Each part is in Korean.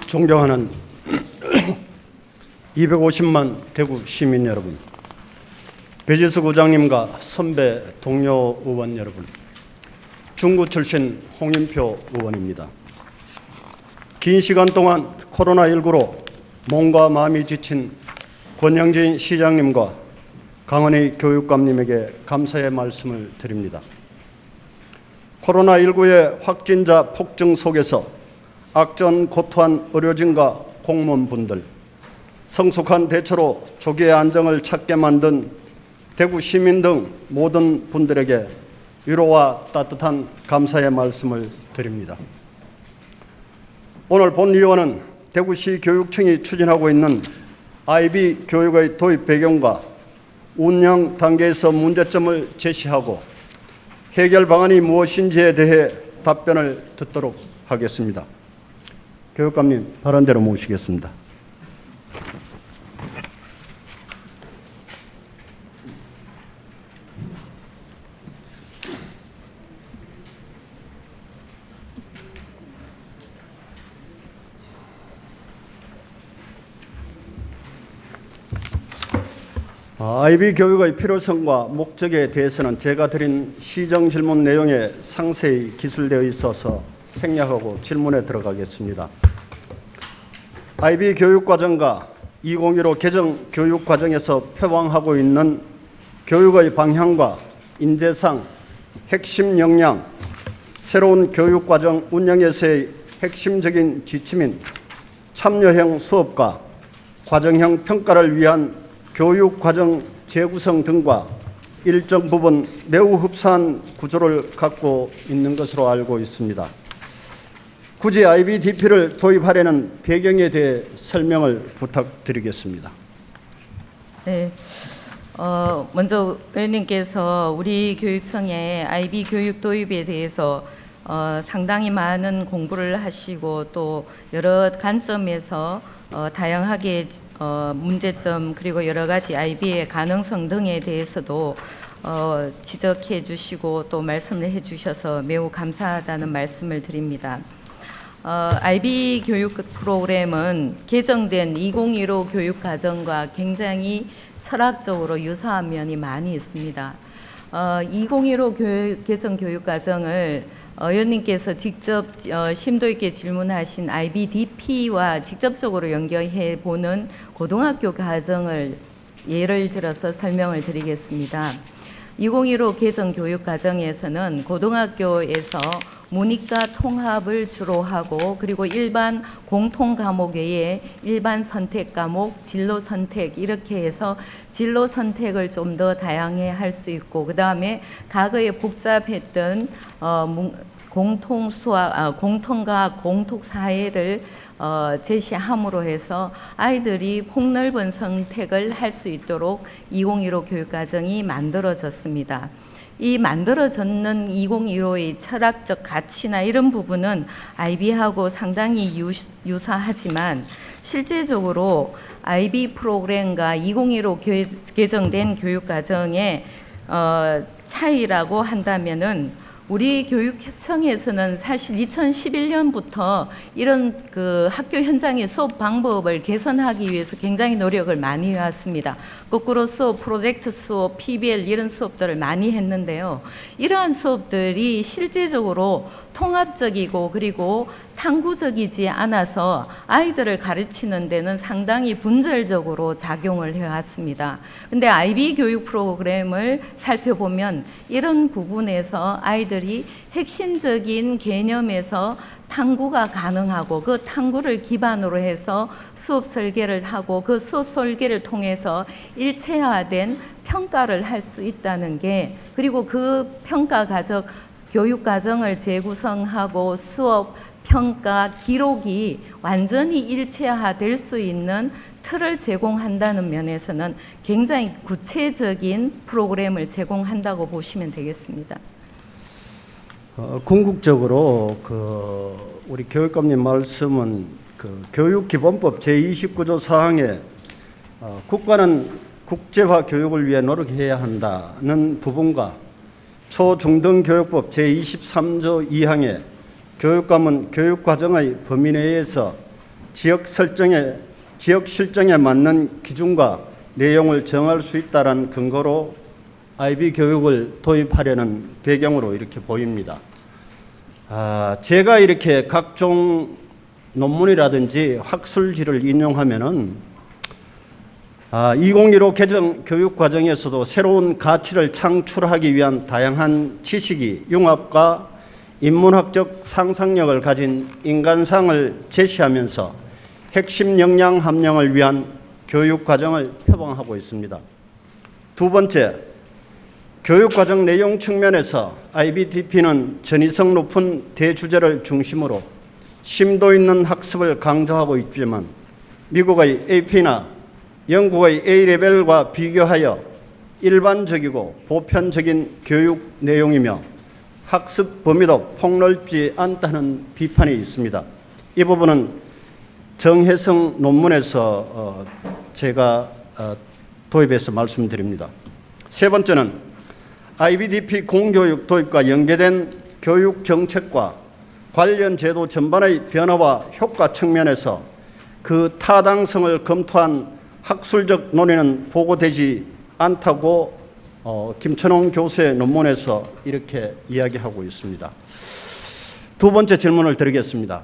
존경하는 250만 대구 시민 여러분, 배지수 구장님과 선배 동료 의원 여러분, 중구 출신 홍인표 의원입니다. 긴 시간 동안 코로나19로 몸과 마음이 지친 권영진 시장님과 강은희 교육감님에게 감사의 말씀을 드립니다. 코로나19의 확진자 폭증 속에서 악전고투한 의료진과 공무원분들, 성숙한 대처로 조기의 안정을 찾게 만든 대구 시민 등 모든 분들에게 위로와 따뜻한 감사의 말씀을 드립니다. 오늘 본위원은 대구시 교육청이 추진하고 있는 IB 교육의 도입 배경과 운영 단계에서 문제점을 제시하고 해결 방안이 무엇인지에 대해 답변을 듣도록 하겠습니다. 교육감님, 발언대로 모시겠습니다. IB 교육의 필요성과 목적에 대해서는 제가 드린 시정 질문 내용에 상세히 기술되어 있어서 생략하고 질문에 들어가겠습니다. IB 교육과정과 2015 개정 교육과정에서 표방하고 있는 교육의 방향과 인재상, 핵심 역량, 새로운 교육과정 운영에서의 핵심적인 지침인 참여형 수업과 과정형 평가를 위한 교육과정 재구성 등과 일정 부분 매우 흡사한 구조를 갖고 있는 것으로 알고 있습니다. 굳이 IBDP를 도입하려는 배경에 대해 설명을 부탁드리겠습니다. 네, 먼저 의원님께서 우리 교육청의 IB 교육 도입에 대해서 상당히 많은 공부를 하시고 또 여러 관점에서 다양하게 문제점 그리고 여러 가지 IB의 가능성 등에 대해서도 지적해 주시고 또 말씀을 해 주셔서 매우 감사하다는 말씀을 드립니다. IB 교육 프로그램은 개정된 2015 교육과정과 굉장히 철학적으로 유사한 면이 많이 있습니다. 2015 개정 교육과정을 의원님께서 직접 심도 있게 질문하신 IBDP와 직접적으로 연결해 보는 고등학교 과정을 예를 들어서 설명을 드리겠습니다. 2015 개정 교육과정에서는 고등학교에서 문이과 통합을 주로 하고 그리고 일반 공통 과목 외에 일반 선택 과목, 진로 선택 이렇게 해서 진로 선택을 좀 더 다양해 할 수 있고 그 다음에 과거에 복잡했던 공통 수학, 공통과학, 공통사회를 제시함으로 해서 아이들이 폭넓은 선택을 할 수 있도록 2015 교육과정이 만들어졌습니다. 이 만들어졌는 2015의 철학적 가치나 이런 부분은 IB하고 상당히 유사하지만 실제적으로 IB 프로그램과 2015 개정된 교육과정의 차이라고 한다면은 우리 교육청에서는 사실 2011년부터 이런 학교 현장의 수업 방법을 개선하기 위해서 굉장히 노력을 많이 해왔습니다. 거꾸로 수업, 프로젝트 수업, PBL 이런 수업들을 많이 했는데요. 이러한 수업들이 실제적으로 통합적이고 그리고 탐구적이지 않아서 아이들을 가르치는 데는 상당히 분절적으로 작용을 해왔습니다. 근데 IB 교육 프로그램을 살펴보면 이런 부분에서 아이들이 핵심적인 개념에서 탐구가 가능하고 그 탐구를 기반으로 해서 수업 설계를 하고 그 수업 설계를 통해서 일체화된 평가를 할 수 있다는 게 그리고 그 평가 과정, 교육 과정을 재구성하고 수업, 평가, 기록이 완전히 일체화될 수 있는 틀을 제공한다는 면에서는 굉장히 구체적인 프로그램을 제공한다고 보시면 되겠습니다. 궁극적으로 우리 교육감님 말씀은 교육기본법 제29조 사항에 국가는 국제화 교육을 위해 노력해야 한다는 부분과 초중등교육법 제23조 2항에 교육감은 교육과정의 범위 내에서 지역 실정에 맞는 기준과 내용을 정할 수 있다는 근거로 IB 교육을 도입하려는 배경으로 이렇게 보입니다. 제가 이렇게 각종 논문이라든지 학술지를 인용하면은 2015 개정 교육 과정에서도 새로운 가치를 창출하기 위한 다양한 지식이 융합과 인문학적 상상력을 가진 인간상을 제시하면서 핵심 역량 함량을 위한 교육 과정을 표방하고 있습니다. 두 번째, 교육 과정 내용 측면에서 IBDP는 전이성 높은 대주제를 중심으로 심도 있는 학습을 강조하고 있지만 미국의 AP나 영국의 A레벨과 비교하여 일반적이고 보편적인 교육 내용이며 학습 범위도 폭넓지 않다는 비판이 있습니다. 이 부분은 정혜성 논문에서 제가 도입해서 말씀드립니다. 세 번째는 IBDP 공교육 도입과 연계된 교육 정책과 관련 제도 전반의 변화와 효과 측면에서 그 타당성을 검토한 학술적 논의는 보고되지 않다고 김천홍 교수의 논문에서 이렇게 이야기하고 있습니다. 두 번째 질문을 드리겠습니다.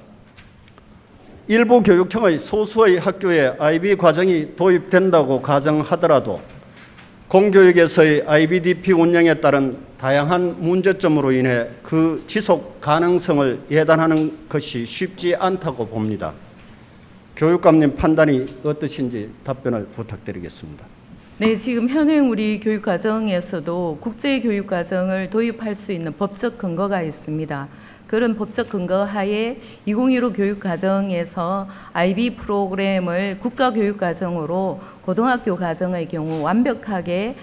일부 교육청의 소수의 학교에 IB 과정이 도입된다고 가정하더라도 공교육에서의 IBDP 운영에 따른 다양한 문제점으로 인해 그 지속 가능성을 예단하는 것이 쉽지 않다고 봅니다. 교육감님 판단이 어떠신지 답변을 부탁드리겠습니다. 네, 지금 현행 우리 교육 과정에서도 국제 교육 과정을 도입할 수 있는 법적 근거가 있습니다. 그런 법적 근거 하에 2015 교육 과정에서 IB 프로그램을 국가 교육 과정으로 고등학교 과정의 경우 완벽하게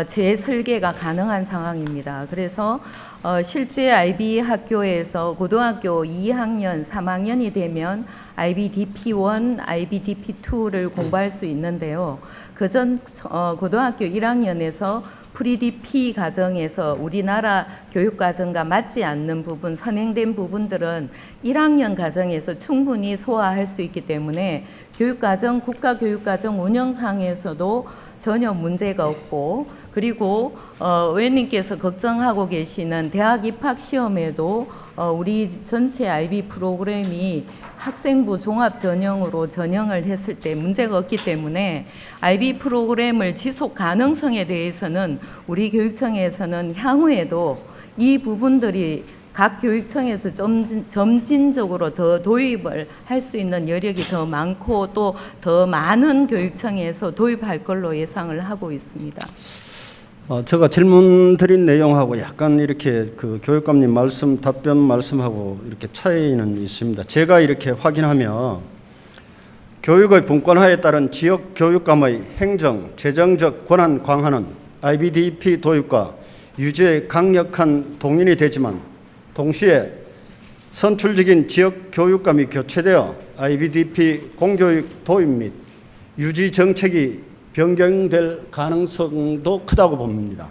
재설계가 가능한 상황입니다. 그래서 실제 IB 학교에서 고등학교 2학년, 3학년이 되면 IBDP1, IBDP2를 공부할 수 있는데요. 그전 고등학교 1학년에서 프리DP 과정에서 우리나라 교육 과정과 맞지 않는 부분, 선행된 부분들은 1학년 과정에서 충분히 소화할 수 있기 때문에 교육과정, 국가교육과정 운영상에서도 전혀 문제가 없고, 그리고 의원님께서 걱정하고 계시는 대학 입학 시험에도 우리 전체 IB 프로그램이 학생부 종합 전형으로 전형을 했을 때 문제가 없기 때문에 IB 프로그램을 지속 가능성에 대해서는 우리 교육청에서는 향후에도 이 부분들이 각 교육청에서 점진적으로 더 도입을 할 수 있는 여력이 더 많고 또 더 많은 교육청에서 도입할 걸로 예상을 하고 있습니다. 제가 질문 드린 내용하고 약간 이렇게 그 교육감님 답변 말씀하고 이렇게 차이는 있습니다. 제가 이렇게 확인하며 교육의 분권화에 따른 지역 교육감의 행정, 재정적 권한 강화는 IBDP 도입과 유지에 강력한 동인이 되지만 동시에 선출직인 지역 교육감이 교체되어 IBDP 공교육 도입 및 유지 정책이 변경될 가능성도 크다고 봅니다.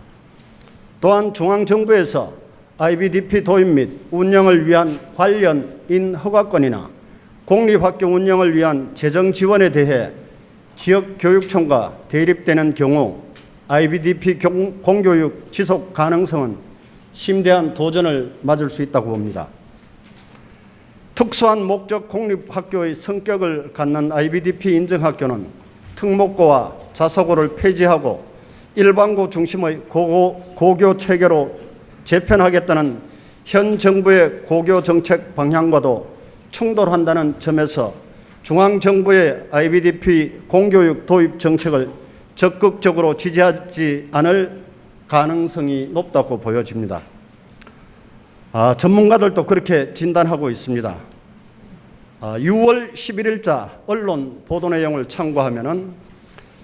또한 중앙정부에서 IBDP 도입 및 운영을 위한 관련인 허가권이나 공립학교 운영을 위한 재정 지원에 대해 지역교육청과 대립되는 경우 IBDP 공교육 지속 가능성은 심대한 도전을 맞을 수 있다고 봅니다. 특수한 목적 공립학교의 성격을 갖는 IBDP 인정학교는 특목고와 자소고를 폐지하고 일반고 중심의 고교 체계로 재편하겠다는 현 정부의 고교 정책 방향과도 충돌한다는 점에서 중앙정부의 IBDP 공교육 도입 정책을 적극적으로 지지하지 않을 가능성이 높다고 보여집니다. 전문가들도 그렇게 진단하고 있습니다. 6월 11일자 언론 보도 내용을 참고하면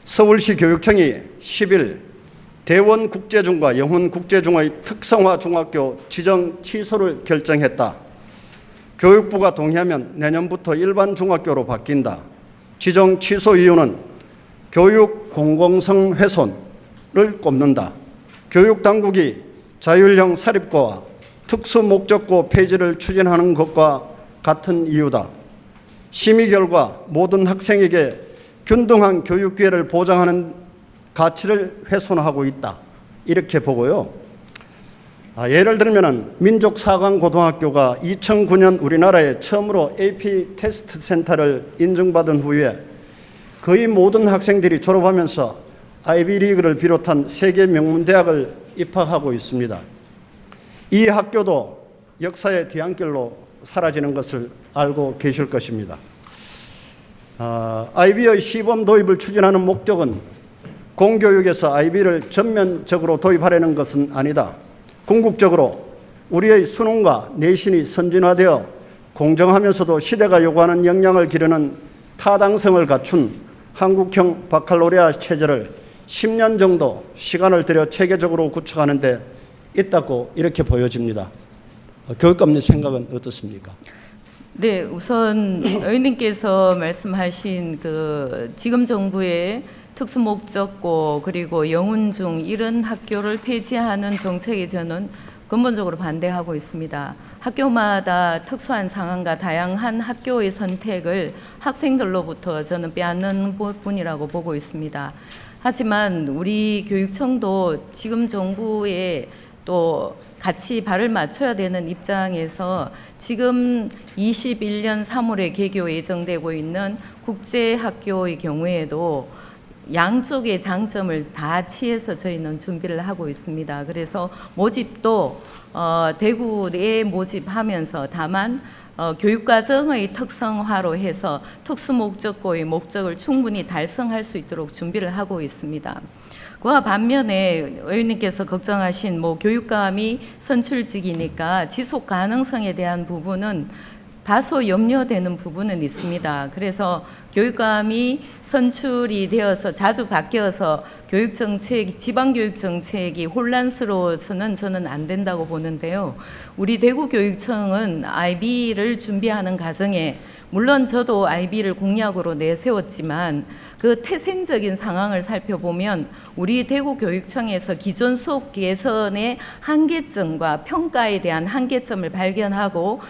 서울시 교육청이 10일 대원국제중과 영훈국제중의 특성화 중학교 지정 취소를 결정했다. 교육부가 동의하면 내년부터 일반 중학교로 바뀐다. 지정 취소 이유는 교육 공공성 훼손을 꼽는다. 교육당국이 자율형 사립고와 특수목적고 폐지를 추진하는 것과 같은 이유다. 심의 결과 모든 학생에게 균등한 교육 기회를 보장하는 가치를 훼손하고 있다. 이렇게 보고요. 예를 들면 민족사관고등학교가 2009년 우리나라에 처음으로 AP 테스트 센터를 인증받은 후에 거의 모든 학생들이 졸업하면서 아이비리그를 비롯한 세계 명문대학을 입학하고 있습니다. 이 학교도 역사의 뒤안길로 사라지는 것을 알고 계실 것입니다. 아이비의 시범 도입을 추진하는 목적은 공교육에서 아이비를 전면적으로 도입하려는 것은 아니다. 궁극적으로 우리의 수능과 내신이 선진화되어 공정하면서도 시대가 요구하는 역량을 기르는 타당성을 갖춘 한국형 바칼로레아 체제를 10년 정도 시간을 들여 체계적으로 구축하는 데 있다고 이렇게 보여집니다. 교육감님 생각은 어떻습니까? 네, 우선 의원님께서 말씀하신 그 지금 정부의 특수 목적고 그리고 영훈중 이런 학교를 폐지하는 정책에 저는 근본적으로 반대하고 있습니다. 학교마다 특수한 상황과 다양한 학교의 선택을 학생들로부터 저는 빼앗는 부분이라고 보고 있습니다. 하지만 우리 교육청도 지금 정부에 또 같이 발을 맞춰야 되는 입장에서 지금 21년 3월에 개교 예정되고 있는 국제학교의 경우에도 양쪽의 장점을 다 취해서 저희는 준비를 하고 있습니다. 그래서 모집도 대구에 모집하면서 다만 교육과정의 특성화로 해서 특수목적고의 목적을 충분히 달성할 수 있도록 준비를 하고 있습니다. 그와 반면에 의원님께서 걱정하신 교육감이 선출직이니까 지속 가능성에 대한 부분은 다소 염려되는 부분은 있습니다. 그래서 교육감이 선출이 되어서 자주 바뀌어서 교육정책, 지방교육정책이 혼란스러워서는 저는 안 된다고 보는데요. 우리 대구교육청은 IB를 준비하는 과정에 물론 저도 IB를 공약으로 내세웠지만 그 태생적인 상황을 살펴보면 우리 대구교육청에서 기존 수업 개선의 한계점과 평가에 대한 한계점을 발견하고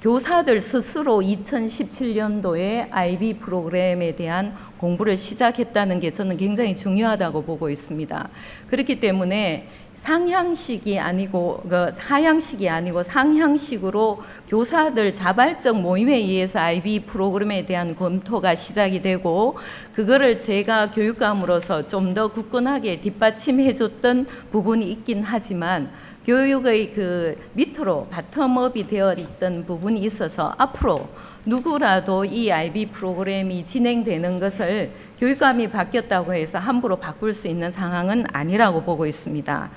교사들 스스로 2017년도에 IB 프로그램에 대한 공부를 시작했다는 게 저는 굉장히 중요하다고 보고 있습니다. 그렇기 때문에 상향식이 아니고 하향식이 아니고 상향식으로 교사들 자발적 모임에 의해서 IB 프로그램에 대한 검토가 시작이 되고 그거를 제가 교육감으로서 좀 더 굳건하게 뒷받침해 줬던 부분이 있긴 하지만 교육의 그 밑으로 바텀업이 되어 있던 부분이 있어서 앞으로 누구라도 이 IB 프로그램이 진행되는 것을 교육감이 바뀌었다고 해서 함부로 바꿀 수 있는 상황은 아니라고 보고 있습니다.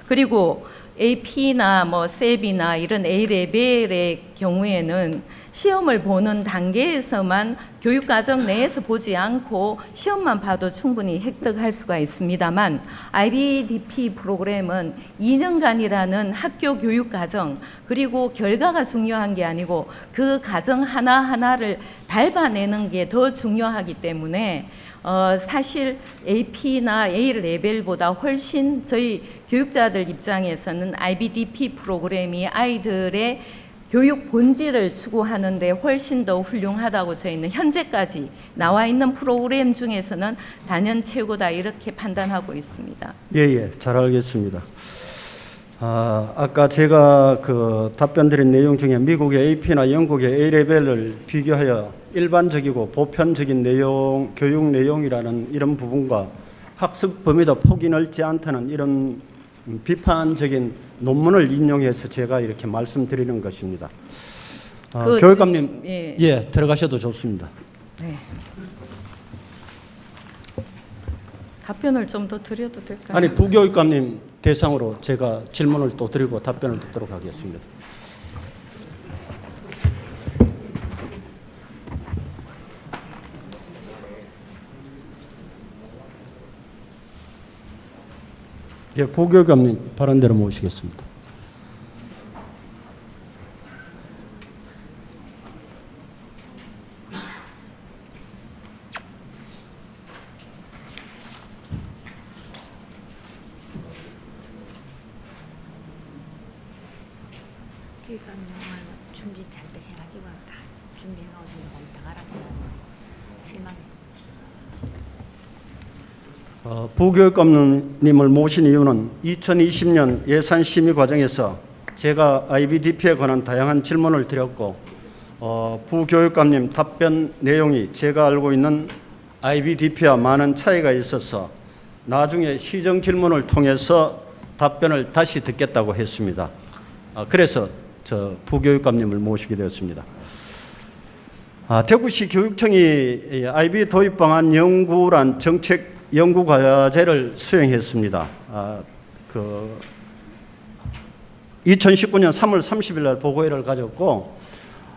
그리고 AP나 셉이나 이런 A레벨의 경우에는 시험을 보는 단계에서만 교육과정 내에서 보지 않고 시험만 봐도 충분히 획득할 수가 있습니다만 IBDP 프로그램은 2년간이라는 학교 교육과정 그리고 결과가 중요한 게 아니고 그 과정 하나하나를 밟아내는 게 더 중요하기 때문에 사실 AP나 A레벨보다 훨씬 저희 교육자들 입장에서는 IBDP 프로그램이 아이들의 교육 본질을 추구하는 데 훨씬 더 훌륭하다고 저희는 현재까지 나와 있는 프로그램 중에서는 단연 최고다 이렇게 판단하고 있습니다. 예, 잘 알겠습니다. 아까 제가 그 답변 드린 내용 중에 미국의 AP나 영국의 A레벨을 비교하여 일반적이고 보편적인 내용, 교육 내용이라는 이런 부분과 학습 범위도 폭이 넓지 않다는 이런 비판적인 논문을 인용해서 제가 이렇게 말씀드리는 것입니다. 교육감님, 들어가셔도 좋습니다. 네. 답변을 좀 더 드려도 될까요? 아니, 부교육감님 대상으로 제가 질문을 또 드리고 답변을 듣도록 하겠습니다. 부교육감님 발언대로 모시겠습니다. 교육감님 준비 잔뜩 해가지고 다 준비해 놓으신 거 다 갈아엎어요. 실망해. 부교육감님을 모신 이유는 2020년 예산 심의 과정에서 제가 IBDP에 관한 다양한 질문을 드렸고 부교육감님 답변 내용이 제가 알고 있는 IBDP와 많은 차이가 있어서 나중에 시정 질문을 통해서 답변을 다시 듣겠다고 했습니다. 그래서 저 부교육감님을 모시게 되었습니다. 대구시 교육청이 IB 도입 방안 연구란 정책 연구 과제를 수행했습니다. 2019년 3월 30일 날 보고회를 가졌고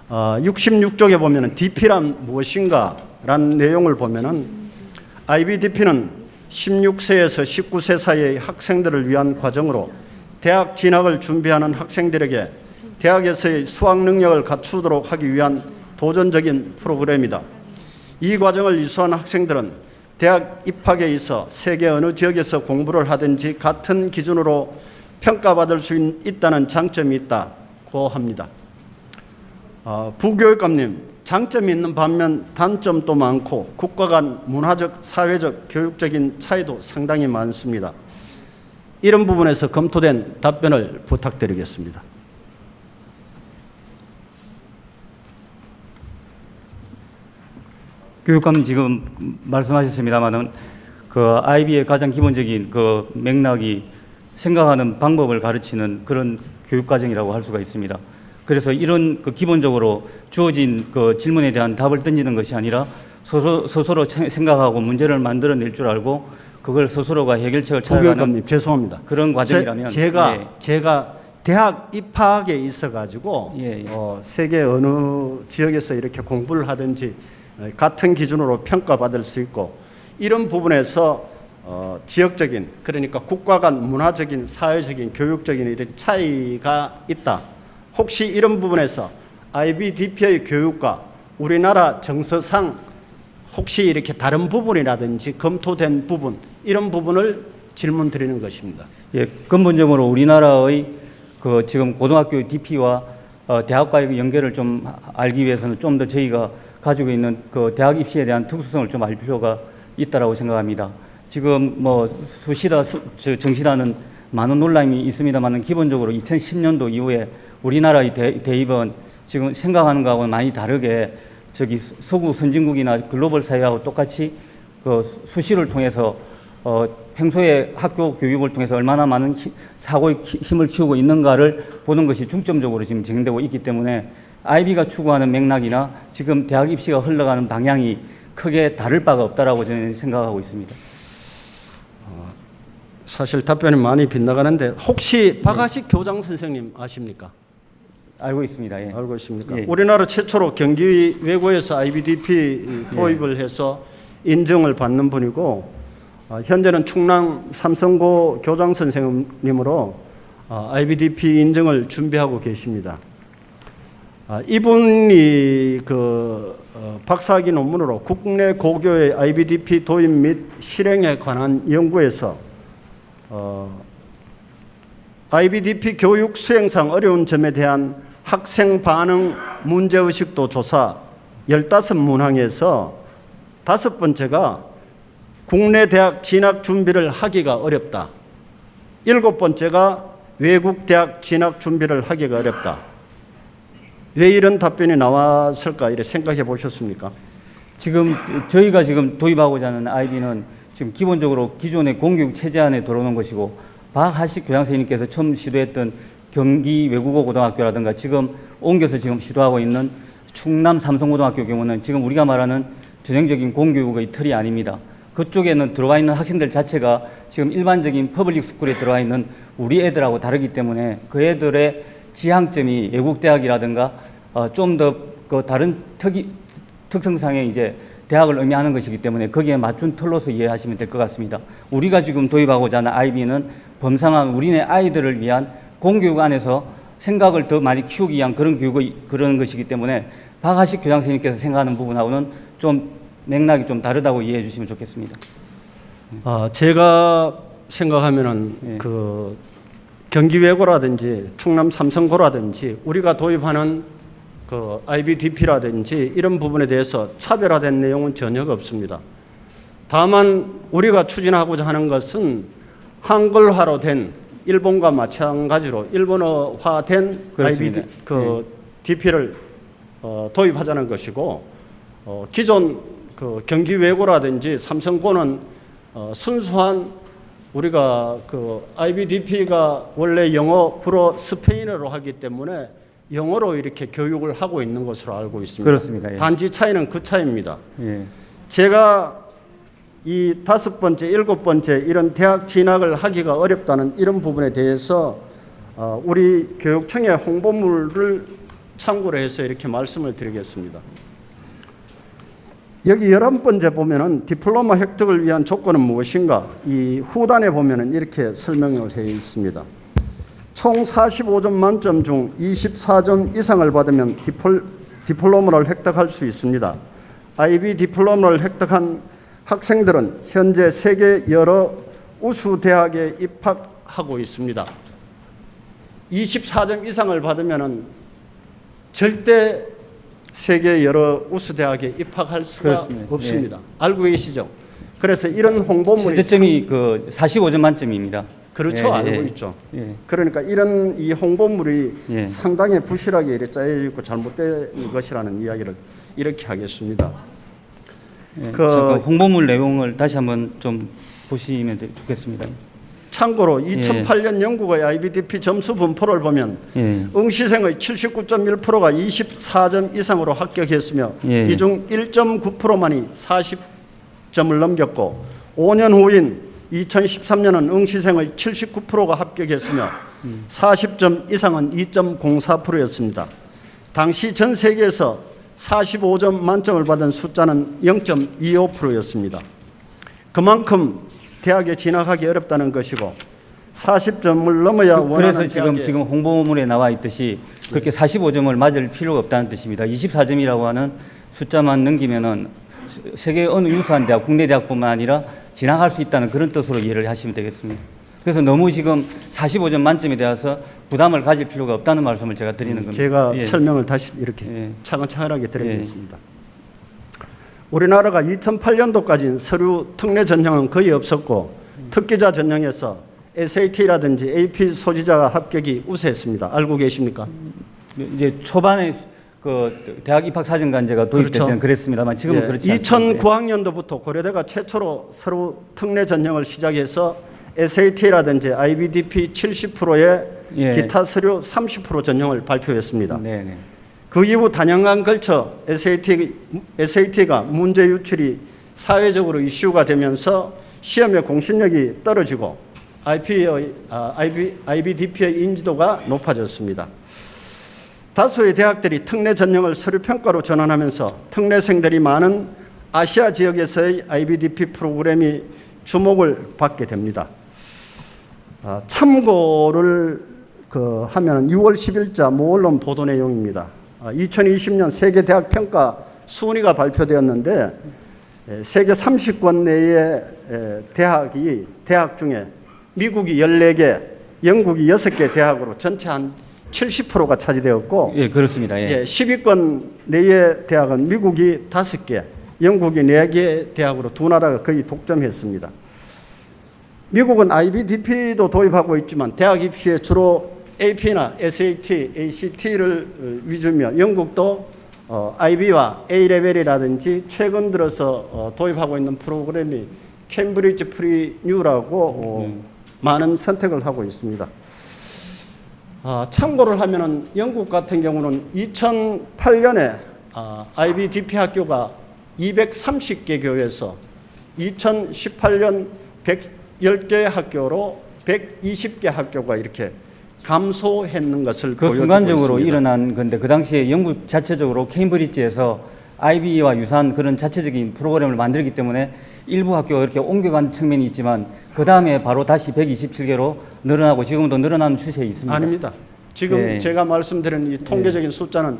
66쪽에 보면은 DP란 무엇인가라는 내용을 보면은 IBDP는 16세에서 19세 사이의 학생들을 위한 과정으로 대학 진학을 준비하는 학생들에게 대학에서의 수학 능력을 갖추도록 하기 위한 도전적인 프로그램이다. 이 과정을 이수한 학생들은 대학 입학에 있어 세계 어느 지역에서 공부를 하든지 같은 기준으로 평가받을 수 있다는 장점이 있다고 합니다. 부교육감님, 장점이 있는 반면 단점도 많고 국가 간 문화적, 사회적, 교육적인 차이도 상당히 많습니다. 이런 부분에서 검토된 답변을 부탁드리겠습니다. 교육감 지금 말씀하셨습니다마는 그 IB의 가장 기본적인 그 맥락이 생각하는 방법을 가르치는 그런 교육 과정이라고 할 수가 있습니다. 그래서 이런 그 기본적으로 주어진 그 질문에 대한 답을 던지는 것이 아니라 스스로 생각하고 문제를 만들어낼 줄 알고 그걸 스스로가 해결책을 찾아가는 부교육감님 죄송합니다. 그런 과정이라면 제가 대학 입학에 있어가지고 세계 어느 지역에서 이렇게 공부를 하든지 같은 기준으로 평가받을 수 있고 이런 부분에서 지역적인 그러니까 국가 간 문화적인 사회적인 교육적인 이런 차이가 있다. 혹시 이런 부분에서 IBDP의 교육과 우리나라 정서상 혹시 이렇게 다른 부분이라든지 검토된 부분 이런 부분을 질문 드리는 것입니다. 예, 근본적으로 우리나라의 그 지금 고등학교 DP와 대학과의 연계를 좀 알기 위해서는 좀 더 저희가 가지고 있는 그 대학 입시에 대한 특수성을 좀 알 필요가 있다라고 생각합니다. 지금 뭐 수시다, 정시다는 많은 논란이 있습니다만은 기본적으로 2010년도 이후에 우리나라의 대입은 지금 생각하는 거하고는 많이 다르게 저기 서구 선진국이나 글로벌 사회하고 똑같이 그 수시를 통해서 평소에 학교 교육을 통해서 얼마나 많은 사고의 힘을 키우고 있는가를 보는 것이 중점적으로 지금 진행되고 있기 때문에 IB가 추구하는 맥락이나 지금 대학 입시가 흘러가는 방향이 크게 다를 바가 없다라고 저는 생각하고 있습니다. 사실 답변이 많이 빗나가는데 혹시 박하식 교장 선생님 아십니까? 알고 있습니다. 예. 알고 있습니까? 예. 우리나라 최초로 경기 외고에서 IBDP 도입을 해서 인정을 받는 분이고 현재는 충남 삼성고 교장 선생님으로 IBDP 인정을 준비하고 계십니다. 이분이 박사학위 논문으로 국내 고교의 IBDP 도입 및 실행에 관한 연구에서 IBDP 교육 수행상 어려운 점에 대한 학생 반응 문제의식도 조사 15문항에서 5번째가 국내 대학 진학 준비를 하기가 어렵다. 7번째가 외국 대학 진학 준비를 하기가 어렵다. 왜 이런 답변이 나왔을까 이렇게 생각해 보셨습니까? 지금 저희가 지금 도입하고자 하는 IB는 지금 기본적으로 기존의 공교육 체제 안에 들어오는 것이고 박하식 교장 선생님께서 처음 시도했던 경기 외국어 고등학교라든가 지금 옮겨서 지금 시도하고 있는 충남 삼성고등학교 경우는 지금 우리가 말하는 전형적인 공교육의 틀이 아닙니다. 그쪽에는 들어와 있는 학생들 자체가 지금 일반적인 퍼블릭 스쿨에 들어와 있는 우리 애들하고 다르기 때문에 그 애들의 지향점이 외국 대학이라든가 좀 더 그 다른 특성상의 이제 대학을 의미하는 것이기 때문에 거기에 맞춘 틀로서 이해하시면 될 것 같습니다. 우리가 지금 도입하고자 하는 IB는 범상한 우리네 아이들을 위한 공교육 안에서 생각을 더 많이 키우기 위한 그런 것이기 때문에 박하식 교장 선생님께서 생각하는 부분하고는 좀 맥락이 좀 다르다고 이해해 주시면 좋겠습니다. 제가 생각하면은 경기 외고라든지 충남 삼성고라든지 우리가 도입하는 그 IBDP라든지 이런 부분에 대해서 차별화된 내용은 전혀 없습니다. 다만 우리가 추진하고자 하는 것은 한글화로 된 일본과 마찬가지로 일본어화된 그렇습니다. DP를 도입하자는 것이고 기존 그 경기 외고라든지 삼성고는 순수한 우리가 그 IBDP가 원래 영어, 불어, 스페인어로 하기 때문에 영어로 이렇게 교육을 하고 있는 것으로 알고 있습니다. 그렇습니다. 예. 단지 차이는 그 차이입니다. 예. 제가 이 5번째, 7번째 이런 대학 진학을 하기가 어렵다는 이런 부분에 대해서 우리 교육청의 홍보물을 참고로 해서 이렇게 말씀을 드리겠습니다. 여기 11번째 보면은 디플로마 획득을 위한 조건은 무엇인가? 이 후단에 보면은 이렇게 설명을 해 있습니다. 총 45점 만점 중 24점 이상을 받으면 디플로마를 획득할 수 있습니다. IB 디플로마를 획득한 학생들은 현재 세계 여러 우수 대학에 입학하고 있습니다. 24점 이상을 받으면은 절대 세계 여러 우수 대학에 입학할 수가 그렇습니다. 없습니다. 알고 계시죠? 그래서 이런 홍보물이 최저점이 그 45점 만점입니다. 그렇죠. 예, 알고 예. 있죠. 예. 그러니까 이런 이 홍보물이 예. 상당히 부실하게 이렇게 짜여 있고 잘못된 것이라는 이야기를 이렇게 하겠습니다. 예. 그- 잠깐 홍보물 내용을 다시 한번 좀 보시면 좋겠습니다. 참고로 2008년 영국의 IBDP 점수 분포를 보면 예. 응시생의 79.1%가 24점 이상으로 합격했으며 예. 이 중 1.9%만이 40점을 넘겼고 5년 후인 2013년은 응시생의 79%가 합격했으며 40점 이상은 2.04%였습니다. 당시 전 세계에서 45점 만점을 받은 숫자는 0.25%였습니다. 그만큼 대학에 진학하기 어렵다는 것이고 40점을 넘어야 원하는 그래서 지금 홍보물에 나와 있듯이 그렇게 45점을 맞을 필요가 없다는 뜻입니다. 24점이라고 하는 숫자만 넘기면은 세계 어느 유수한 대학, 국내 대학뿐만 아니라 진학할 수 있다는 그런 뜻으로 이해를 하시면 되겠습니다. 그래서 너무 지금 45점 만점에 대해서 부담을 가질 필요가 없다는 말씀을 제가 드리는 겁니다. 제가 예. 설명을 다시 이렇게 예. 차근차근하게 드리겠습니다. 우리나라가 2008년도까지 서류 특례 전형은 거의 없었고 특기자 전형에서 SAT라든지 AP 소지자가 합격이 우세했습니다. 알고 계십니까? 이제 초반에 그 대학 입학 사정관제가 도입될 그렇죠. 때는 그랬습니다만 지금은 예, 그렇지 않습니다. 2009학년도부터 고려대가 최초로 서류 특례 전형을 시작해서 SAT라든지 IBDP 70%의 예. 기타 서류 30% 전형을 발표했습니다. 네네. 그 이후 단연간 걸쳐 SAT가 문제 유출이 사회적으로 이슈가 되면서 시험의 공신력이 떨어지고 IBDP의 인지도가 높아졌습니다. 다수의 대학들이 특례 전형을 서류 평가로 전환하면서 특례생들이 많은 아시아 지역에서의 IBDP 프로그램이 주목을 받게 됩니다. 참고를 하면 6월 10일자 모 언론 보도 내용입니다. 2020년 세계 대학 평가 순위가 발표되었는데 세계 30권 내의 대학 중에 미국이 14개, 영국이 6개 대학으로 전체 한 70%가 차지되었고 예, 그렇습니다. 예. 10위권 내의 대학은 미국이 5개, 영국이 4개 대학으로 두 나라가 거의 독점했습니다. 미국은 IBDP도 도입하고 있지만 대학 입시에 주로 AP나 SAT, ACT를 위주며 영국도 IB와 A레벨이라든지 최근 들어서 도입하고 있는 프로그램이 캠브리지 프리뉴라고 많은 선택을 하고 있습니다. 참고를 하면은 영국 같은 경우는 2008년에 IBDP 학교가 230개 교에서 2018년 110개 학교로 120개 학교가 이렇게 감소했는 것을 그 보여주고 순간적으로 있습니다. 일어난 건데 그 당시에 영국 자체적으로 케임브리지에서 IB와 유사한 그런 자체적인 프로그램을 만들기 때문에 일부 학교가 이렇게 옮겨간 측면이 있지만 그 다음에 바로 다시 127개로 늘어나고 지금도 늘어나는 추세에 있습니다. 아닙니다. 지금 네. 제가 말씀드린 이 통계적인 숫자는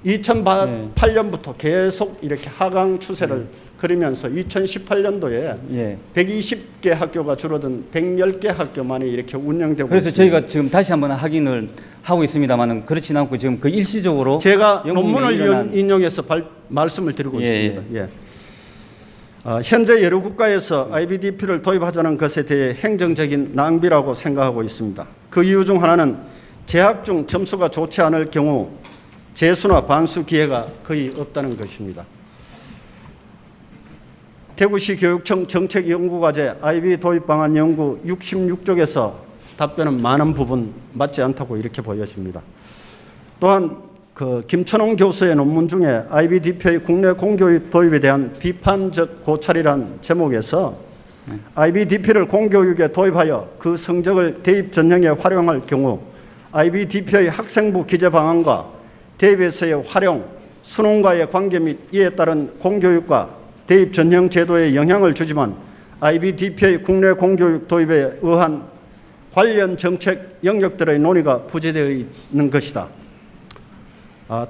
2008년부터 계속 이렇게 하강 추세를 그리면서 2018년도에 예. 120개 학교가 줄어든 110개 학교만이 이렇게 운영되고 그래서 있습니다. 저희가 지금 다시 한번 확인을 하고 있습니다만은 그렇지는 않고 지금 그 일시적으로 제가 영국 내에 논문을 일어난- 인용해서 말씀을 드리고 예, 있습니다. 예. 현재 여러 국가에서 IBDP를 도입하자는 것에 대해 행정적인 낭비라고 생각하고 있습니다. 그 이유 중 하나는 재학 중 점수가 좋지 않을 경우 재수나 반수 기회가 거의 없다는 것입니다. 대구시 교육청 정책연구과제 IB 도입 방안 연구 66쪽에서 답변은 많은 부분 맞지 않다고 이렇게 보여집니다. 또한 김천홍 교수의 논문 중에 IBDP의 국내 공교육 도입에 대한 비판적 고찰이란 제목에서 IBDP를 공교육에 도입하여 그 성적을 대입 전형에 활용할 경우 IBDP의 학생부 기재 방안과 대입에서의 활용, 수능과의 관계 및 이에 따른 공교육과 대입 전형 제도에 영향을 주지만 IBDP의 국내 공교육 도입에 의한 관련 정책 영역들의 논의가 부재되어 있는 것이다.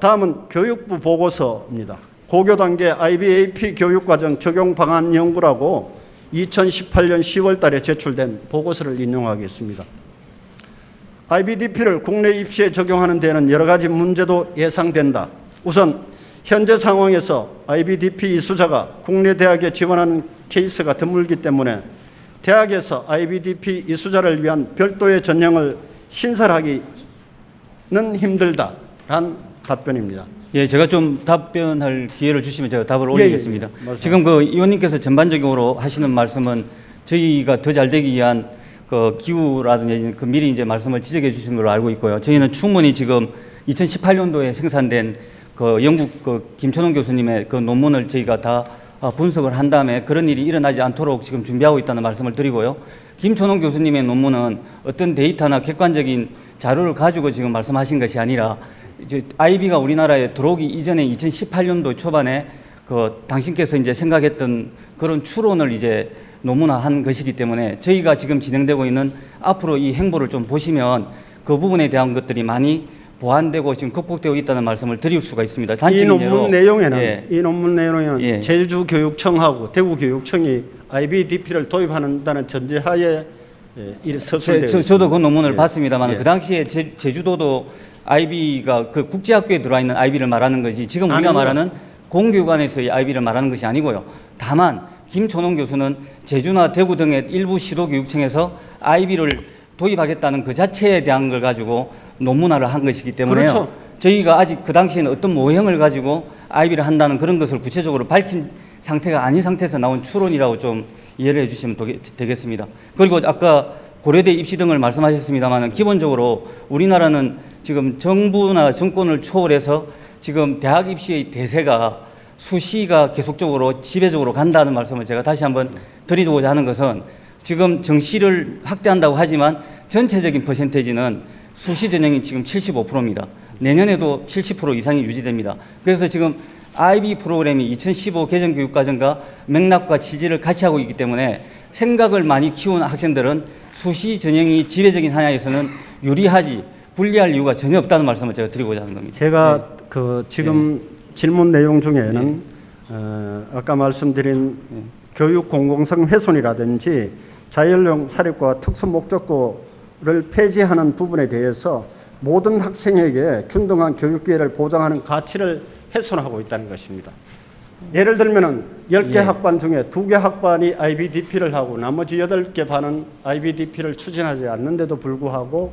다음은 교육부 보고서입니다. 고교 단계 IBAP 교육과정 적용 방안 연구라고 2018년 10월 달에 제출된 보고서를 인용하겠습니다. IBDP를 국내 입시에 적용하는 데는 여러 가지 문제도 예상된다. 우선 현재 상황에서 IBDP 이수자가 국내 대학에 지원하는 케이스가 드물기 때문에 대학에서 IBDP 이수자를 위한 별도의 전형을 신설하기는 힘들다란 답변입니다. 예, 제가 좀 답변할 기회를 주시면 제가 답을 예, 올리겠습니다. 예, 예. 지금 그 의원님께서 전반적으로 하시는 말씀은 저희가 더 잘 되기 위한 그 기후라든지 그 미리 이제 말씀을 지적해 주신 걸로 알고 있고요. 저희는 충분히 지금 2018년도에 생산된 그 영국 그 김천홍 교수님의 그 논문을 저희가 다 분석을 한 다음에 그런 일이 일어나지 않도록 지금 준비하고 있다는 말씀을 드리고요. 김천홍 교수님의 논문은 어떤 데이터나 객관적인 자료를 가지고 지금 말씀하신 것이 아니라 이제 IB가 우리나라에 들어오기 이전에 2018년도 초반에 그 당신께서 이제 생각했던 그런 추론을 이제 논문화한 것이기 때문에 저희가 지금 진행되고 있는 앞으로 이 행보를 좀 보시면 그 부분에 대한 것들이 많이 보완되고 지금 극복되고 있다는 말씀을 드릴 수가 있습니다. 이 논문 내용에는 예. 제주교육청하고 대구교육청이 IBDP를 도입한다는 전제하에 서술되어 있습니다. 저도 그 논문을 예. 봤습니다만 예. 그 당시에 제주도도 IB가 그 국제학교에 들어와 있는 IB를 말하는 것이 지금 우리가 아니요. 말하는 공교육안에서의 IB를 말하는 것이 아니고요. 다만 김천홍 교수는 제주나 대구 등의 일부 시도교육청에서 IB를 도입하겠다는 그 자체에 대한 걸 가지고 논문화를 한 것이기 때문에요. 그렇죠. 저희가 아직 그 당시에는 어떤 모형을 가지고 IB를 한다는 그런 것을 구체적으로 밝힌 상태가 아닌 상태에서 나온 추론이라고 좀 이해를 해주시면 되겠습니다. 그리고 아까 고려대 입시 등을 말씀하셨습니다만 기본적으로 우리나라는 지금 정부나 정권을 초월해서 지금 대학 입시의 대세가 수시가 계속적으로 지배적으로 간다는 말씀을 제가 다시 한번 드리고자 하는 것은 지금 정시를 확대한다고 하지만 전체적인 퍼센테이지는 수시 전형이 지금 75%입니다. 내년에도 70% 이상이 유지됩니다. 그래서 지금 IB 프로그램이 2015 개정교육과정과 맥락과 취지를 같이 하고 있기 때문에 생각을 많이 키운 학생들은 수시 전형이 지배적인 한야에서는 유리하지 불리할 이유가 전혀 없다는 말씀을 제가 드리고자 하는 겁니다. 제가 지금 질문 내용 중에는 아까 말씀드린 교육 공공성 훼손이라든지 자율용 사립과 특수 목적고를 폐지하는 부분에 대해서 모든 학생에게 균등한 교육 기회를 보장하는 가치를 훼손하고 있다는 것입니다. 예를 들면은 10개 학반 중에 2개 학반이 IBDP를 하고 나머지 8개 반은 IBDP를 추진하지 않는데도 불구하고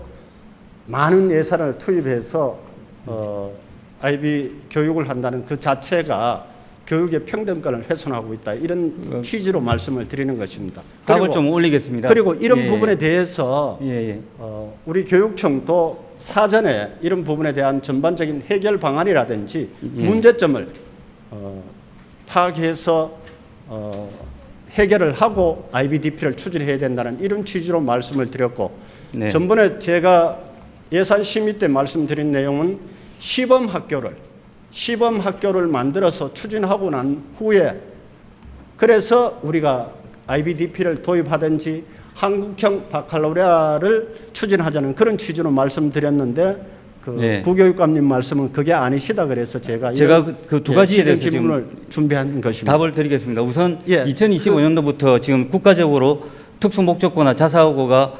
많은 예산을 투입해서 IB 교육을 한다는 그 자체가 교육의 평등권을 훼손하고 있다. 이런 취지로 말씀을 드리는 것입니다. 답을 좀 올리겠습니다. 그리고 이런 부분에 대해서 예. 우리 교육청도 사전에 이런 부분에 대한 전반적인 해결 방안이라든지 문제점을 파악해서 해결을 하고 IBDP를 추진해야 된다는 이런 취지로 말씀을 드렸고 네. 전번에 제가 예산 심의 때 말씀드린 내용은 시범 학교를 만들어서 추진하고 난 후에 그래서 우리가 IBDP를 도입하든지 한국형 바칼로레아를 추진하자는 그런 취지로 말씀드렸는데 부교육감님 말씀은 그게 아니시다 그래서 제가 그 두 가지에 대해서 질문을 준비한 것입니다. 답을 드리겠습니다. 우선 2025년도부터 지금 국가적으로 특수 목적고나 자사고가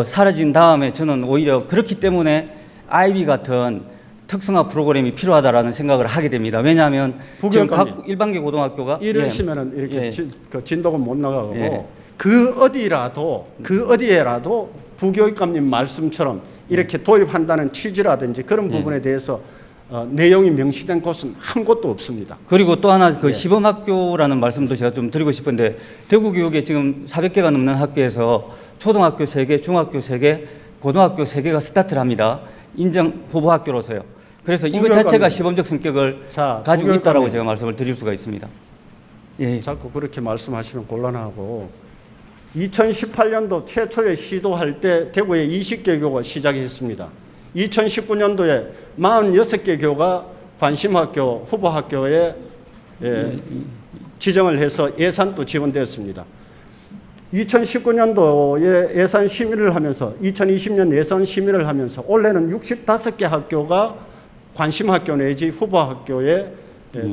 사라진 다음에 저는 오히려 그렇기 때문에 IB 같은 특성화 프로그램이 필요하다라는 생각을 하게 됩니다. 왜냐하면 지금 부교육감님, 각 일반계 고등학교가 이러시면은 이렇게 예. 그 진도가 못 나가고 예. 그 어디에라도 부교육감님 말씀처럼 이렇게 도입한다는 취지라든지 그런 부분에 대해서 내용이 명시된 곳은 한 곳도 없습니다. 그리고 또 하나 그 예. 시범학교라는 말씀도 제가 좀 드리고 싶은데 대구교육에 지금 400개가 넘는 학교에서 초등학교 3개, 중학교 3개, 고등학교 3개가 스타트를 합니다. 인정 후보 학교로서요. 그래서 이것 부교육감님. 자체가 시범적 성격을 자, 가지고 부교육감님. 있다라고 제가 말씀을 드릴 수가 있습니다. 예. 자꾸 그렇게 말씀하시면 곤란하고 2018년도 최초에 시도할 때 대구에 20개 교가 시작했습니다. 2019년도에 46개 교가 관심학교, 후보학교에 지정을 해서 예산도 지원되었습니다. 2019년도에 예산 심의를 하면서 2020년 예산 심의를 하면서 올해는 65개 학교가 관심학교 내지 후보학교에